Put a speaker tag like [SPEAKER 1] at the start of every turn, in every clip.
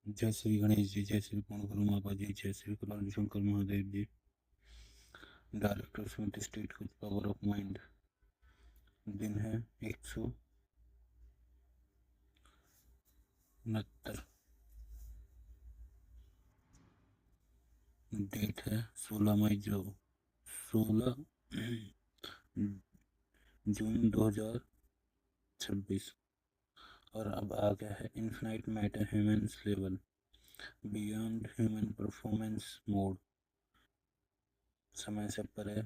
[SPEAKER 1] जय श्री गणेश जी, जय श्री पूर्ण मापा जी, जय श्री कल्याण शंकर महादेव जी। डायरेक्टर्स विद स्टेट कुछ पावर ऑफ माइंड। दिन है 169। डेट है 16 मई 16 जून 2026। और अब आ गया है infinite matter humans level beyond human performance mode. समय से परे,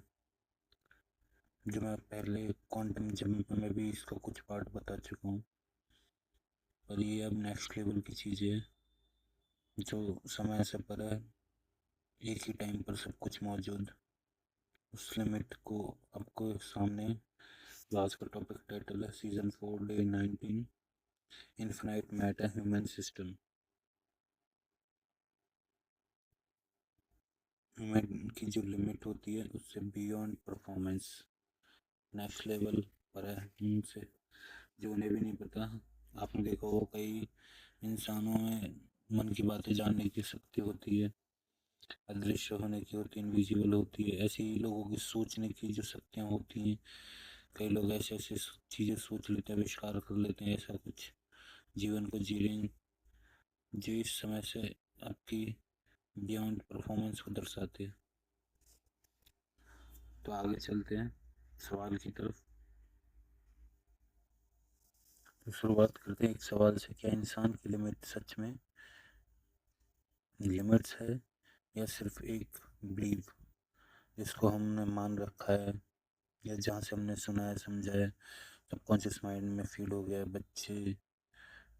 [SPEAKER 1] जो मैं पहले क्वांटम जंप में भी इसका कुछ पार्ट बता चुका हूँ, और ये अब नेक्स्ट लेवल की चीज़ है जो समय से परे एक ही टाइम पर सब कुछ मौजूद। उस लिमिट को आपको सामने, जो आज का टॉपिक टाइटल है season 4 day 19 infinite matter human system. Human की जो लिमिट होती है उससे बियॉन्ड परफॉर्मेंस, नेक्स्ट लेवल पर है उनसे, जो उन्हें भी नहीं पता। आपने देखा हो कई इंसानों में मन की बातें जानने की शक्ति होती है, अदृश्य होने की होती है, इनविजिबल होती है। ऐसे ही लोगों की सोचने की जो शक्तियाँ होती हैं, कई लोग ऐसे ऐसे चीज़ें सोच लेते हैं, आविष्कार कर लेते हैं, ऐसा कुछ जीवन को जी रहे हैं जो इस समय से आपकी बियॉन्ड परफॉर्मेंस को दर्शाते हैं। तो आगे चलते हैं सवाल की तरफ। तो शुरुआत करते हैं एक सवाल से, क्या इंसान की लिमिट सच में लिमिट्स है या सिर्फ एक बिलीव जिसको हमने मान रखा है, या जहाँ से हमने सुना है, समझा है, सबकॉन्शियस माइंड में फीड हो गया है। बच्चे,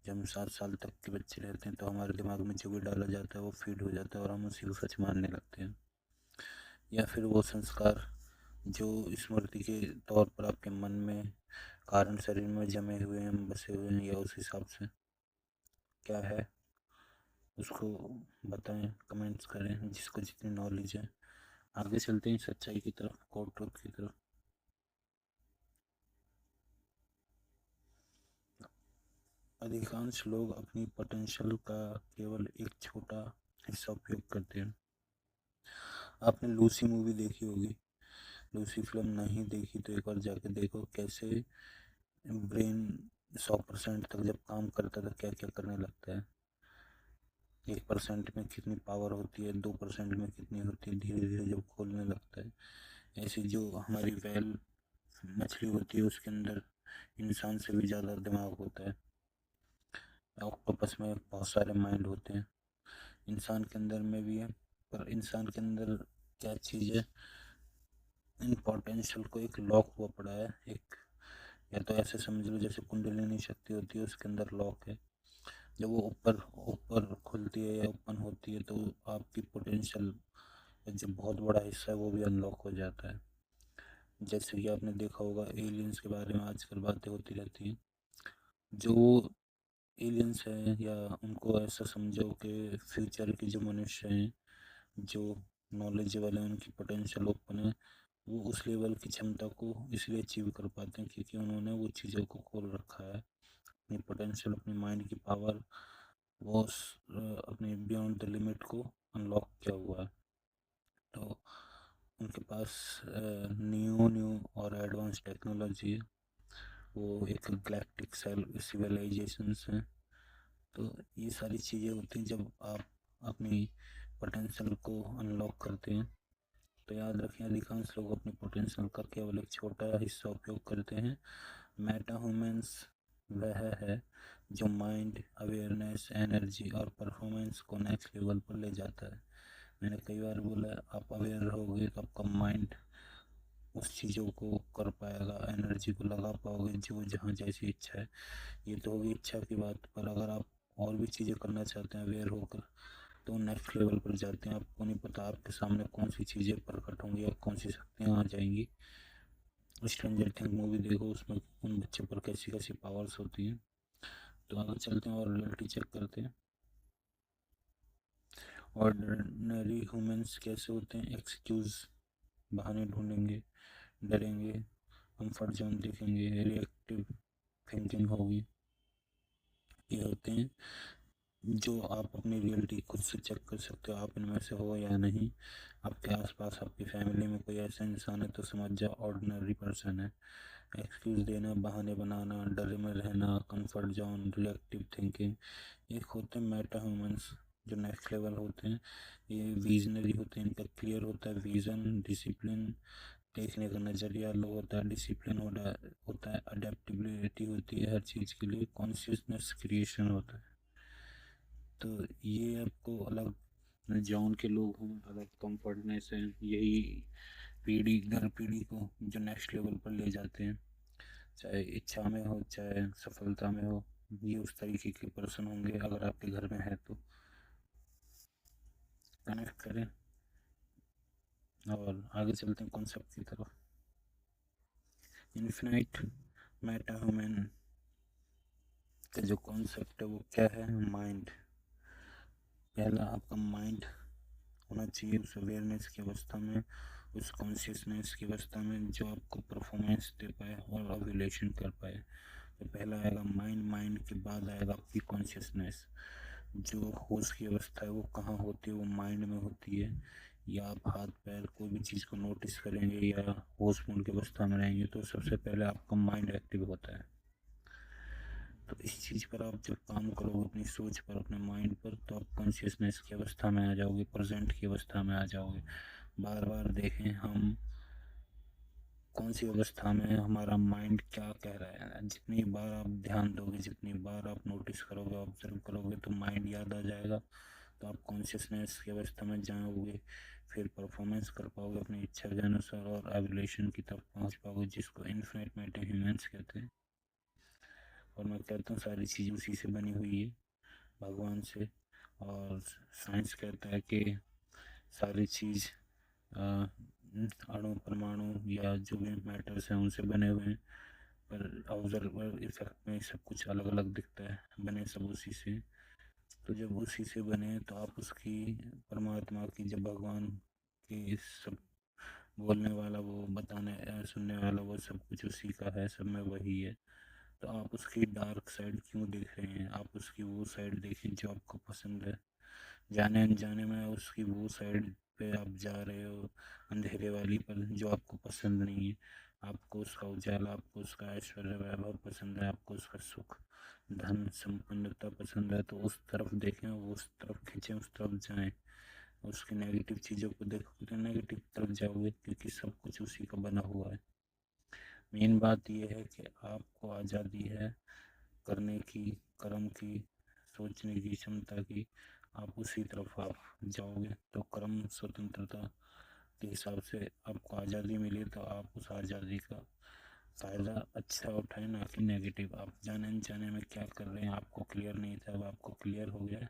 [SPEAKER 1] जब हम 7 साल तक के बच्चे रहते हैं तो हमारे दिमाग में जो भी डाला जाता है वो फीड हो जाता है और हम उसी को सच मानने लगते हैं। या फिर वो संस्कार जो स्मृति के तौर पर आपके मन में कारण शरीर में जमे हुए हैं, बसे हुए हैं, या उस हिसाब से क्या है उसको बताएं, कमेंट्स करें, जिसको जितनी नॉलेज है। आगे चलते हैं सच्चाई की तरफ, कोर्ट ट्रुथ की तरफ। अधिकांश लोग अपनी पोटेंशियल का केवल एक छोटा हिस्सा उपयोग करते हैं। आपने लूसी मूवी देखी होगी, लूसी फिल्म नहीं देखी तो एक बार जाके देखो, कैसे ब्रेन 100% तक जब काम करता था क्या क्या करने लगता है। 1% में कितनी पावर होती है, 2% में कितनी होती है, धीरे धीरे जब खोलने लगता है। ऐसी जो हमारी व्हेल मछली होती है उसके अंदर इंसान से भी ज़्यादा दिमाग होता है। ऑक्टोपस में बहुत सारे माइंड होते हैं, इंसान के अंदर में भी है। पर इंसान के अंदर क्या चीज़ है, इन पोटेंशियल को एक लॉक हुआ पड़ा है एक, या तो ऐसे समझ लो जैसे कुंडलिनी शक्ति होती है उसके अंदर लॉक है। जब वो ऊपर ऊपर खुलती है या ओपन होती है तो आपकी पोटेंशियल जो बहुत बड़ा हिस्सा है वो भी अनलॉक हो जाता है। जैसे कि आपने देखा होगा एलियंस के बारे में आजकल बातें होती रहती हैं। जो एलियंस हैं, या उनको ऐसा समझो कि फ्यूचर के जो मनुष्य हैं, जो नॉलेज वाले हैं, उनकी पोटेंशियल ओपन है। वो उस लेवल की क्षमता को इसलिए अचीव कर पाते हैं क्योंकि उन्होंने वो चीज़ों को खोल रखा है, अपनी पोटेंशियल, अपनी माइंड की पावर, वो अपने बियॉन्ड द लिमिट को अनलॉक किया हुआ है। तो उनके पास न्यू न्यू और एडवांस टेक्नोलॉजी है, वो एक गैलेक्टिक सिविलाइजेशंस हैं। तो ये सारी चीज़ें होती हैं जब आप अपनी पोटेंशियल को अनलॉक करते हैं। तो याद रखें, अधिकांश लोग अपनी पोटेंशियल का केवल एक छोटा हिस्सा उपयोग करते हैं। मेटा ह्यूमंस वह है जो माइंड, अवेयरनेस, एनर्जी और परफॉर्मेंस को नेक्स्ट लेवल पर ले जाता है। मैंने कई बार बोला, आप अवेयर रहोगे तो आपका माइंड उस चीज़ों को कर पाएगा, एनर्जी को लगा पाओगे जो जहाँ जैसी इच्छा है। ये तो होगी इच्छा की बात, पर अगर आप और भी चीज़ें करना चाहते हैं अवेयर होकर, तो नेक्स्ट लेवल पर जाते हैं। आपको नहीं पता आपके सामने कौन सी चीज़ें प्रकट होंगी या कौन सी शक्तियाँ आ जाएंगी। स्ट्रेंजर थिंग मूवी देखो, उसमें उन बच्चों पर कैसी कैसी पावर्स होती हैं। तो आगे चलते हैं और रियलिटी चेक करते हैं। ऑर्डिनरी ह्यूमंस कैसे होते हैं, एक्सक्यूज, बहाने ढूंढेंगे, डरेंगे, कंफर्ट जोन देखेंगे, रिएक्टिव थिंकिंग होगी। ये होते हैं जो आप अपनी रियलिटी खुद से चेक कर सकते हो, आप इनमें से हो या नहीं। आपके आसपास आपकी फैमिली में कोई ऐसा इंसान है तो समझ जाओ ऑर्डिनरी पर्सन है। एक्सक्यूज देना, बहाने बनाना, डर में रहना, कंफर्ट जोन, रिएक्टिव थिंकिंग, एक होते हैं मेटा ह्यूमंस जो नेक्स्ट लेवल होते हैं। ये विजनरी होते हैं, इनका क्लियर होता है विजन, डिसिप्लिन, देखने का नज़रिया लो होता है, डिसिप्लिन होता है, अडेप्टेबिलिटी होती है हर चीज़ के लिए, कॉन्शियसनेस क्रिएशन होता है। तो ये आपको अलग जॉन के लोग हैं, अलग कंफर्टनेस है, यही पीढ़ी दर पीढ़ी को जो नेक्स्ट लेवल पर ले जाते हैं, चाहे इच्छा में हो चाहे सफलता में हो। ये उस तरीके के पर्सन होंगे अगर आपके घर में है तो। कनेक्ट करें और आगे चलते हैं कॉन्सेप्ट की तरफ। इन्फिनाइट मेटा ह्यूमन का जो कॉन्सेप्ट है वो क्या है? माइंड। पहला आपका माइंड होना चाहिए उस अवेयरनेस की अवस्था में, उस कॉन्शियसनेस की अवस्था में जो आपको परफॉर्मेंस दे पाए और ओव्यूलेशन कर पाए। तो पहला आएगा माइंड, माइंड के बाद आएगा आपकी कॉन्शियसनेस। जो होश की अवस्था है वो कहाँ होती है? वो माइंड में होती है। या आप हाथ पैर कोई भी चीज़ को नोटिस करेंगे या होश मूड की अवस्था में रहेंगे तो सबसे पहले आपका माइंड एक्टिव होता है। तो इस चीज़ पर आप जब काम करोगे अपनी सोच पर, अपने माइंड पर, तो आप कॉन्शियसनेस की अवस्था में आ जाओगे, प्रेजेंट की अवस्था में आ जाओगे। बार बार देखें हम कौन सी अवस्था में हमारा माइंड क्या कह रहा है। जितनी बार आप ध्यान दोगे, जितनी बार आप नोटिस करोगे, ऑब्जर्व करोगे, तो माइंड याद आ जाएगा। तो आप कॉन्शियसनेस की अवस्था में जाओगे, फिर परफॉर्मेंस कर पाओगे अपनी इच्छा के अनुसार और एवोल्यूशन की तरफ पहुंच पाओगे, जिसको इन्फिनिट मेटा ह्यूमंस कहते हैं। और मैं कहता हूँ सारी चीज़ उसी से बनी हुई है, भगवान से। और साइंस कहता है कि सारी चीज़ अणु परमाणु या जो भी मैटर्स हैं उनसे बने हुए हैं, पर ऑब्जर्वर इफेक्ट में सब कुछ अलग अलग दिखता है, बने सब उसी से। तो जब उसी से बने तो आप उसकी, परमात्मा की, जब भगवान की सब बोलने वाला वो, बताने सुनने वाला वो, सब कुछ उसी का है, सब में वही है। तो आप उसकी डार्क साइड क्यों देख रहे हैं? आप उसकी वो साइड देखें जो आपको पसंद है। जाने अनजाने में उसकी वो साइड पे आप जा रहे हो, अंधेरे वाली पर, जो आपको पसंद नहीं है। आपको उसका उजाला, आपको उसका ऐश्वर्य वैभव पसंद है, आपको उसका सुख, धन, संपन्नता पसंद है, तो उस तरफ देखें, वो उस तरफ खींचें, उस तरफ जाएं। उसकी नेगेटिव चीज़ों को देखोगे तो नेगेटिव तरफ जाओगे, क्योंकि सब कुछ उसी का बना हुआ है। मेन बात यह है कि आपको आज़ादी है करने की, कर्म की, सोचने की क्षमता की। आप उसी तरफ आप जाओगे तो कर्म स्वतंत्रता के हिसाब से आपको आज़ादी मिली, तो आप उस आज़ादी का फ़ायदा अच्छा उठाए, ना कि नेगेटिव। आप जाने अनजाने में क्या कर रहे हैं आपको क्लियर नहीं था, अब आपको क्लियर हो गया।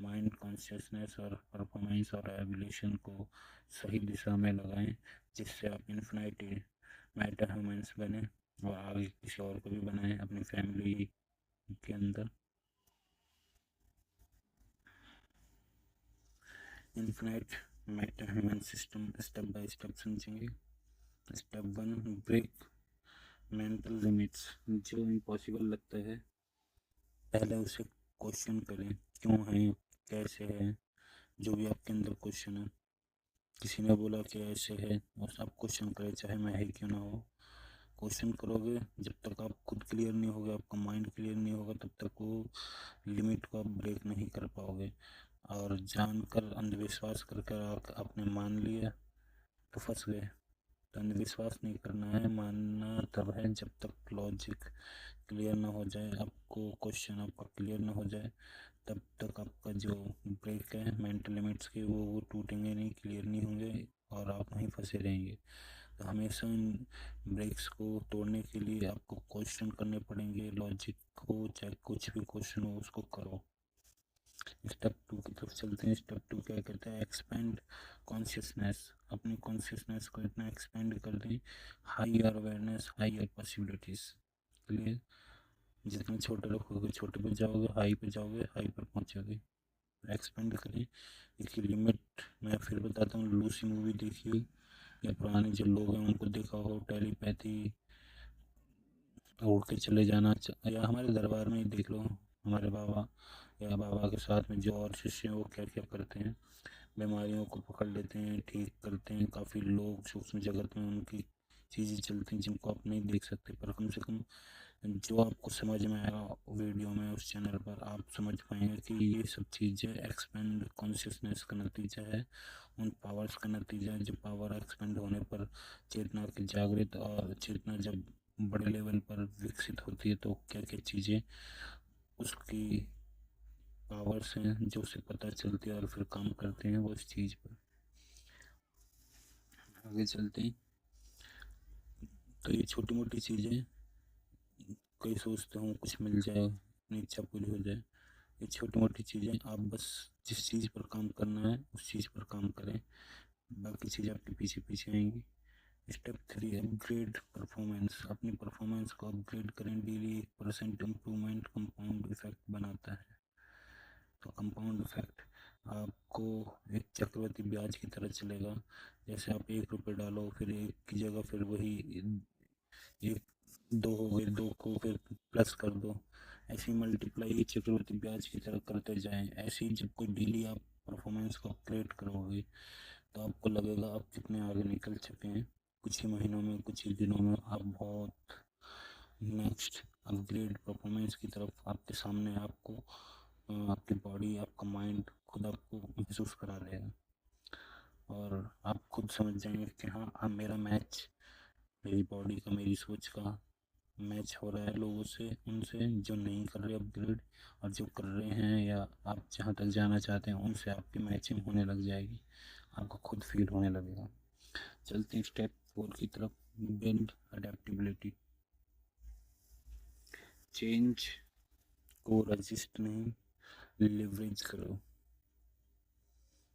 [SPEAKER 1] माइंड, कॉन्शियसनेस और परफॉर्मेंस और एवोल्यूशन को सही दिशा में लगाएं, जिससे आप इन्फिनिटी मैटर ह्यूमंस बने और आगे किसी और को भी बनाएं अपनी फैमिली के अंदर। Infinite meta human system step by step समझेंगे। Step 1, break mental limits. जो इम्पॉसिबल लगता है पहले उसे क्वेश्चन करें, क्यों है, कैसे है, जो भी आपके अंदर क्वेश्चन है। किसी ने बोला कि ऐसे है, और आप क्वेश्चन करें, चाहे मैं है क्यों ना हो। क्वेश्चन करोगे जब तक आप खुद क्लियर नहीं होगा, आपका माइंड क्लियर नहीं होगा, तब तक वो लिमिट को आप ब्रेक नहीं कर पाओगे। और जानकर अंधविश्वास करके आपने मान लिया तो फंस गए। तो अंधविश्वास नहीं करना है, मानना तब है जब तक लॉजिक क्लियर ना हो जाए, आपको क्वेश्चन आपका क्लियर ना हो जाए, तब तक आपका जो ब्रेक है मेंटल लिमिट्स के, वो टूटेंगे नहीं, क्लियर नहीं होंगे और आप वहीं फंसे रहेंगे। तो हमेशा इन ब्रेक्स को तोड़ने के लिए आपको क्वेश्चन करने पड़ेंगे लॉजिक को, चाहे कुछ भी क्वेश्चन हो उसको करो। स्टेप 2 की तरफ चलते हैं। स्टेप 2 क्या कहता है? Expand consciousness. अपनी कॉन्शियसनेस को इतना एक्सपेंड कर दें, हाईयर अवेयरनेस, हाईयर पॉसिबिलिटीज के लिए। जितने छोटे रखोगे छोटे पे जाओगे, हाई पे जाओगे, हाई पर पहुंचोगे। एक्सपेंड करें। इसकी लिमिट मैं फिर बताता हूँ। लूसी मूवी देखिए, या पुराने जो लोग हैं उनको देखा हो, टेलीपैथी, उड़ के चले जाना, या हमारे दरबार में ही देख लो, हमारे बाबा या बाबा के साथ में जो और शिष्य हैं वो क्या क्या करते हैं, बीमारियों को पकड़ लेते हैं, ठीक करते हैं। काफ़ी लोग सूक्ष्म जगत में उनकी चीज़ें चलती हैं जिनको आप नहीं देख सकते, पर कम से कम जो आपको समझ में आएगा वीडियो में उस चैनल पर आप समझ पाएंगे कि ये सब चीज़ें एक्सपेंड कॉन्शियसनेस का नतीजा है, उन पावर्स का नतीजा है। जो पावर एक्सपेंड होने पर चेतना की जागृत और चेतना जब बड़े लेवल पर विकसित होती है तो क्या क्या चीज़ें उसकी पावर्स हैं जो उसे पता चलती है और फिर काम करते हैं वो इस चीज़ पर। आगे चलते हैं। तो ये छोटी मोटी चीज़ें, कई सोचते हूँ कुछ मिल जाए, अपनी इच्छा पूरी हो जाए। ये छोटी मोटी चीज़ें, आप बस जिस चीज़ पर काम करना है उस चीज़ पर काम करें, बाकी चीज़ें आपके पीछे पीछे आएंगी। Step 3, upgrade performance. अपनी परफॉर्मेंस को अपग्रेड करें। डेली 1% इम्प्रूवमेंट कंपाउंड इफेक्ट बनाता है। तो कंपाउंड इफेक्ट आपको एक चक्रवृद्धि ब्याज की तरह चलेगा। जैसे आप 1 रुपये डालो, फिर 1 की जगह फिर वही 1 2 हो गए, 2 को फिर प्लस कर दो, ऐसे मल्टीप्लाई चक्रवृद्धि ब्याज की तरह करते जाएं। ऐसे ही जब कोई डेली आप परफॉर्मेंस को अपग्रेड करोगे तो आपको लगेगा आप कितने आगे निकल चुके हैं। कुछ ही महीनों में, कुछ ही दिनों में आप बहुत नेक्स्ट अपग्रेड परफॉर्मेंस की तरफ आपके सामने आपको आपकी बॉडी, आपका माइंड खुद आपको महसूस करा देगा और आप खुद समझ जाएंगे कि हाँ, अब मेरा मैच, मेरी बॉडी का, मेरी सोच का मैच हो रहा है लोगों से, उनसे जो नहीं कर रहे अपग्रेड, और जो कर रहे हैं या आप जहाँ तक जाना चाहते हैं उनसे आपकी मैचिंग होने लग जाएगी, आपको खुद फील होने लगेगा। चलते हैं स्टेप 4 की तरफ। Build adaptability. चेंज को रजिस्ट नहीं, लिवरेज करो।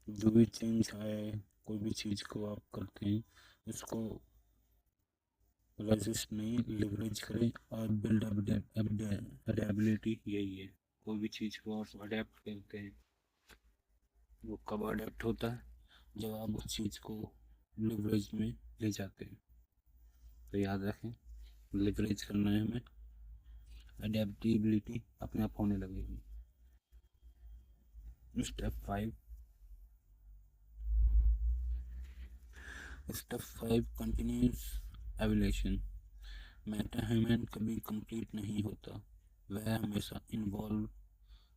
[SPEAKER 1] जो भी चेंज आए, कोई भी चीज़ को आप करते हैं उसको रजिस्ट नहीं, लिवरेज करें। और बिल्ड अडेबिलिटी यही है। कोई भी चीज़ को आप अडेप्ट करते हैं, वो कब अडेप्ट होता है, जब आप उस चीज़ को लिवरेज में ले जाते हैं। तो याद रखें, लिवरेज करना है हमें, अडेप्टेबिलिटी अपने आप होने लगेगी। Step 5 continuous evolution. Meta human कभी कंप्लीट नहीं होता, वह हमेशा इन्वॉल्व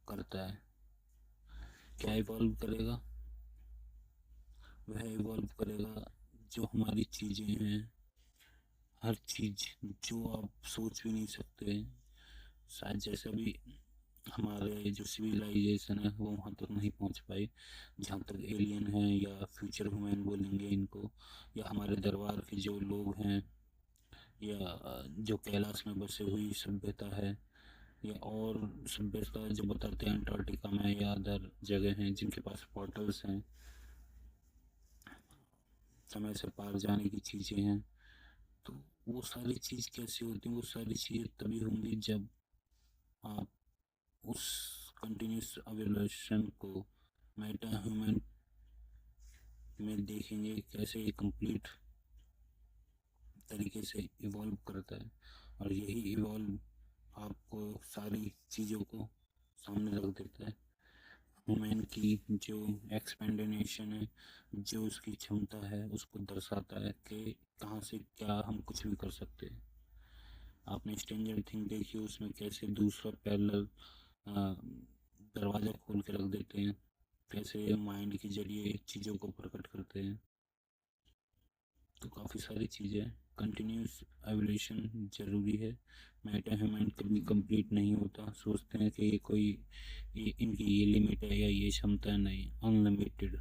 [SPEAKER 1] करता है। क्या इवॉल्व करेगा? वह इवॉल्व करेगा जो हमारी चीज़ें हैं, हर चीज़ जो आप सोच भी नहीं सकते। शायद जैसे भी हमारे जो सिविलाइजेशन है वो वहाँ तक नहीं पहुँच पाई, जहाँ तक एलियन है या फ्यूचर ह्यूमन बोलेंगे इनको, या हमारे दरबार के जो लोग हैं, या जो कैलाश में बसे हुई सभ्यता है, या और सभ्यता जो बताते हैं अंटार्कटिका में या अदर जगह हैं जिनके पास पोर्टल्स हैं, समय से पार जाने की चीज़ें हैं। तो वो सारी चीज़ कैसी होती हैं? वो सारी चीज़ें तभी होंगी जब आप उस कंटिन्यूस एवोल्यूशन को मेटा ह्यूमन में देखेंगे, कैसे ये कंप्लीट तरीके से इवॉल्व करता है। और यही इवॉल्व आपको सारी चीज़ों को सामने रख देता है। ह्यूमन की जो एक्सपेंडेशन है, जो उसकी क्षमता है, उसको दर्शाता है कि कहाँ से क्या हम कुछ भी कर सकते हैं। आपने स्ट्रेंजर थिंग देखी, उसमें कैसे दूसरा पैरेलल दरवाज़ा खोल के रख देते हैं, कैसे माइंड के जरिए चीज़ों को प्रकट करते हैं। तो काफ़ी सारी चीज़ें हैं। कंटिन्यूस एवोल्यूशन ज़रूरी है। मेटा ह्यूमन कभी कंप्लीट नहीं होता। सोचते हैं कि ये कोई इनकी ये लिमिट है या ये क्षमता, नहीं, अनलिमिटेड।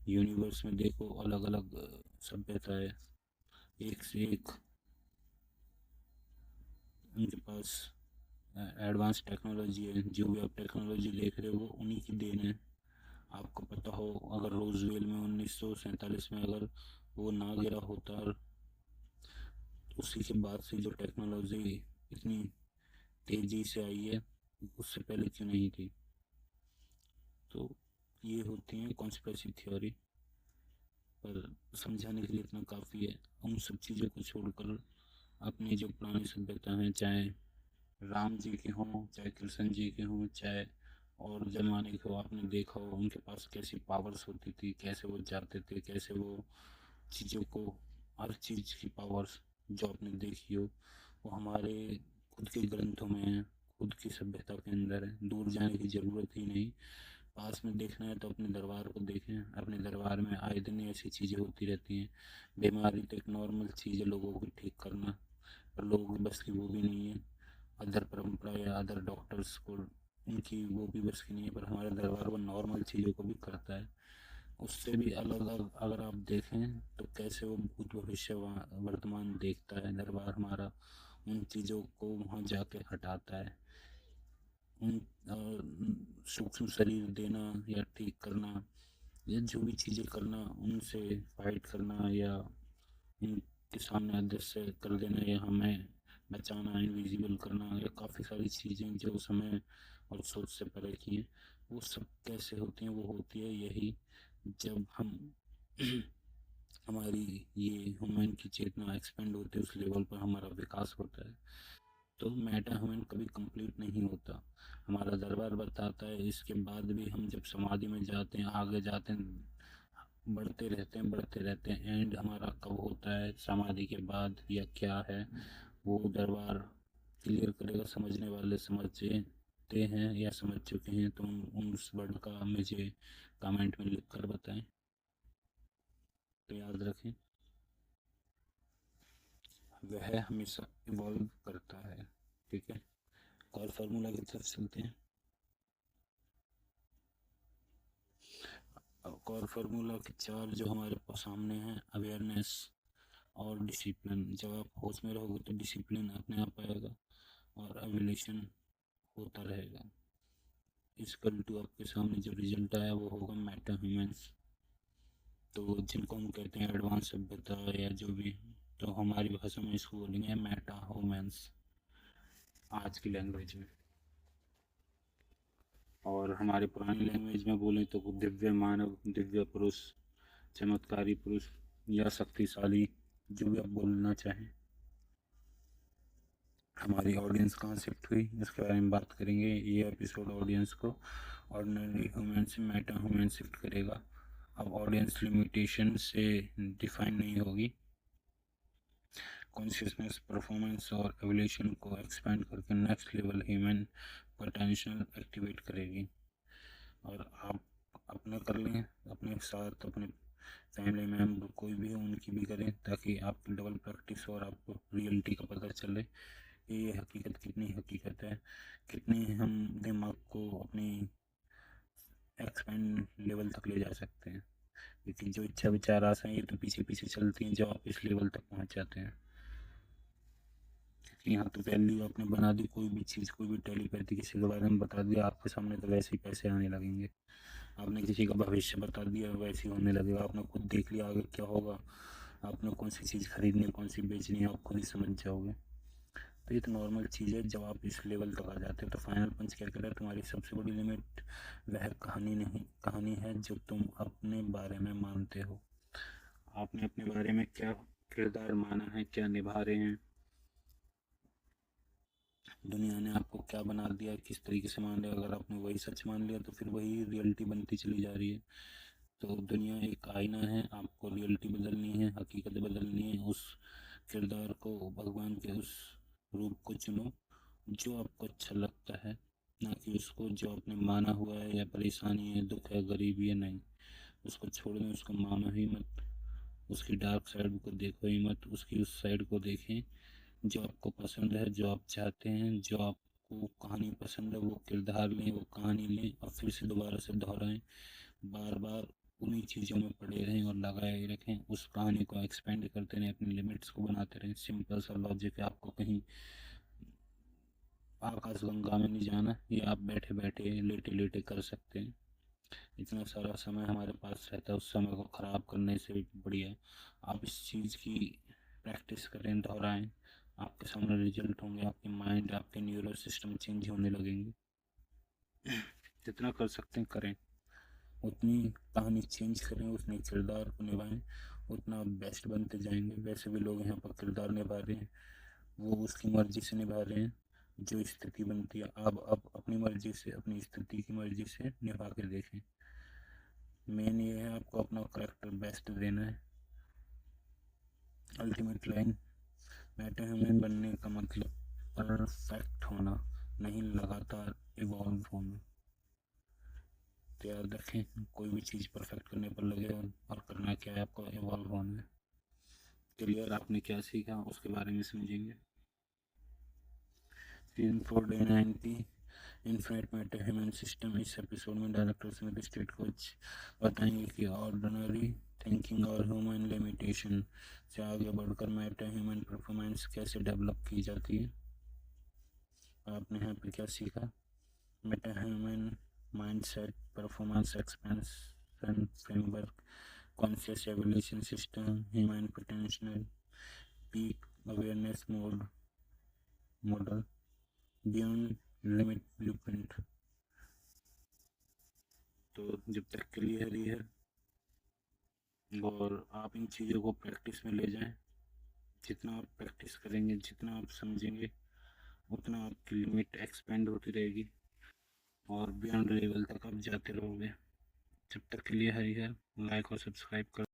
[SPEAKER 1] यूनिवर्स में देखो अलग अलग सभ्यता है, एक से एक उनके पास एडवांस टेक्नोलॉजी है। जो भी आप टेक्नोलॉजी देख रहे हो वो उन्हीं की देन है। आपको पता हो, अगर रोजवेल में 1947 में अगर वो ना गिरा होता, और उसी के बाद से जो टेक्नोलॉजी इतनी तेज़ी से आई है, उससे पहले क्यों नहीं थी? तो ये होती हैं कॉन्स्पिरेसी थ्योरी, पर समझाने के लिए इतना काफ़ी है। उन सब चीज़ों को छोड़कर अपनी जो पुरानी सभ्यता हैं, चाहे राम जी के हों, चाहे कृष्ण जी के हों, चाहे और ज़माने को आपने देखा हो, उनके पास कैसी पावर्स होती थी, कैसे वो जाते थे, कैसे वो चीज़ों को, हर चीज़ की पावर्स जो आपने देखी हो वो हमारे खुद के ग्रंथों में है, खुद की सभ्यता के अंदर है। दूर जाने की ज़रूरत ही नहीं, पास में देखना है तो अपने दरबार को देखें। अपने दरबार में आए दिन ऐसी चीज़ें होती रहती हैं। बीमारी तो एक नॉर्मल चीज़ है लोगों को ठीक करना, पर लोगों की बस की वो भी नहीं है। अदर परंपरा या अदर डॉक्टर्स को उनकी वो भी बस की नहीं है, पर हमारा दरबार वो नॉर्मल चीज़ों को भी करता है। उससे भी अलग अलग अगर आप देखें तो कैसे वो भूत भविष्य वर्तमान देखता है दरबार हमारा, उन चीज़ों को वहाँ जाके हटाता है। उन सूक्ष्म शरीर देना या ठीक करना या जो भी चीज़ें करना, उनसे फाइट करना या उनके सामने अदृश्य कर देना या हमें बचाना, इनविजिबल करना, या काफ़ी सारी चीज़ें जो समय और सोच से परे की हैं, वो सब कैसे होती हैं? वो होती है यही जब हम हमारी ये ह्यूमन की चेतना एक्सपेंड होती है, उस लेवल पर हमारा विकास होता है। तो मेटा ह्यूमन कभी कंप्लीट नहीं होता। हमारा दरबार बताता है, इसके बाद भी हम जब समाधि में जाते हैं, आगे जाते हैं, बढ़ते रहते हैं, एंड हमारा कब होता है समाधि के बाद या क्या है, वो दरबार क्लियर करेगा। समझने वाले समझते हैं या समझ चुके हैं तो उस वर्ड का मुझे कमेंट में लिख कर बताएं। तो याद रखें, वह हमेशा इवॉल्व करता है। ठीक है, और फार्मूला की तरफ चलते हैं। और फार्मूला के चार जो हमारे पास सामने हैं, अवेयरनेस और डिसिप्लिन। जब आप होश में रहोगे तो डिसिप्लिन अपने आप आएगा और एवोल्यूशन होता रहेगा। इक्वल टू आपके सामने जो रिजल्ट आया वो होगा मेटा ह्यूमंस। तो जिनको हम कहते हैं एडवांस सभ्यता या जो भी, तो हमारी भाषा में इसको बोलेंगे मेटा ह्यूमंस आज की लैंग्वेज में। और हमारे पुरानी लैंग्वेज में बोलें तो वो दिव्य मानव, दिव्य पुरुष, चमत्कारी पुरुष या शक्तिशाली, जो भी आप बोलना चाहें। हमारी ऑडियंस कहाँ शिफ्ट हुई इसके बारे में बात करेंगे। ये एपिसोड ऑडियंस को ऑर्डिनरी ह्यूमन से मेटा ह्यूमन शिफ्ट करेगा। अब ऑडियंस लिमिटेशन से डिफाइन नहीं होगी, कॉन्शियसनेस, परफॉर्मेंस और एवोल्यूशन को एक्सपेंड करके next level human potential activate करेगी। और आप अपने कर लें, अपने साथ अपने फैमिली मेम्बर कोई भी हो उनकी भी करें, ताकि आपकी डबल प्रैक्टिस और आपको रियलिटी का पता चले कि ये हकीकत कितनी हकीकत है, कितनी हम दिमाग को अपनी एक्सपेंड लेवल तक ले जा सकते हैं। क्योंकि जो इच्छा विचार आशा ये तो पीछे पीछे चलती हैं जो आप इस लेवल तक पहुंच जाते हैं। यहाँ तो वैल्यू आपने बना दी, कोई भी चीज़, कोई भी टेलीपैथी किसी के बारे में बता दिया आपके सामने तो वैसे ही पैसे आने लगेंगे। आपने किसी का भविष्य बता दिया वैसे ही होने लगेगा। आपने खुद देख लिया आगे क्या होगा, आपने कौन सी चीज़ खरीदनी है कौन सी बेचनी है आप खुद ही समझ जाओगे। तो ये तो नॉर्मल चीज़ है। जब आप इस लेवल तक आ जाते हो तो फाइनल पंच क्या कहता है, तुम्हारी सबसे बड़ी लिमिट वह कहानी नहीं, कहानी है जो तुम अपने बारे में मानते हो। आपने अपने बारे में क्या किरदार माना है, क्या निभा रहे हैं, दुनिया ने आपको क्या बना दिया, किस तरीके से मान लिया। अगर आपने वही सच मान लिया तो फिर वही रियलिटी बनती चली जा रही है। तो दुनिया एक आईना है, आपको रियलिटी बदलनी है, हकीकत बदलनी है। उस किरदार को, भगवान के उस रूप को चुनो जो आपको अच्छा लगता है, ना कि उसको जो आपने माना हुआ है, या परेशानी है, दुख है, गरीबी है, नहीं। उसको छोड़ दें, उसको मानो ही मत, उसकी डार्क साइड को देखो ही मत, उसकी उस साइड को देखें जो आपको पसंद है, जो आप चाहते हैं, जो आपको कहानी पसंद है, वो किरदार लें, वो कहानी लें और फिर से दोबारा से दोहराएं, बार बार उन्हीं चीज़ों में पड़े रहें और लगाए रखें। उस कहानी को एक्सपेंड करते रहें, अपनी लिमिट्स को बनाते रहें। सिंपल सा लॉजिक है, आपको कहीं आकाश गंगा में नहीं जाना, ये आप बैठे बैठे लेटे लेटे कर सकते हैं। इतना सारा समय हमारे पास रहता है, उस समय को ख़राब करने से बढ़िया आप इस चीज़ की प्रैक्टिस करें, दोहराएं। आपके सामने रिजल्ट होंगे, आपके माइंड, आपके न्यूरल सिस्टम चेंज होने लगेंगे। जितना कर सकते हैं करें, उतनी कहानी चेंज करें, उतने किरदार को निभाएं, उतना आप बेस्ट बनते जाएंगे। वैसे भी लोग यहाँ पर किरदार निभा रहे हैं, वो उसकी मर्जी से निभा रहे हैं, जो स्थिति बनती है आप अब अपनी मर्जी से, अपनी स्थिति की मर्जी से निभा के देखें। मेन ये है आपको अपना करेक्टर बेस्ट देना है। अल्टीमेट लाइन, मेटा ह्यूमन बनने का मतलब परफेक्ट होना नहीं, लगातार इवॉल्व होना। तो याद रखें, कोई भी चीज़ परफेक्ट करने पर लगे और करना क्या है, आपको इवॉल्व होना है। क्लियर? आपने क्या सीखा उसके बारे में समझेंगे। Season 4 day 90 infinite meta human system. इस एपिसोड में डायरेक्टर स्मिथ स्टेट कुछ बताएंगे कि ऑर्डिनरी थिंकिंग और ह्यूमन लिमिटेशन से आगे बढ़कर मेटा ह्यूमन परफॉर्मेंस कैसे डेवलप की जाती है। आपने यहाँ पे क्या सीखा? Meta human mindset, performance expansion framework, conscious evolution system, human potential, peak awareness model, beyond limit blueprint. तो जब तक क्लियर ही है और आप इन चीज़ों को प्रैक्टिस में ले जाएं, जितना आप प्रैक्टिस करेंगे, जितना आप समझेंगे, उतना आपकी लिमिट एक्सपेंड होती रहेगी और बियॉन्ड लेवल तक आप जाते रहोगे। जब तक क्लियर है लाइक और सब्सक्राइब कर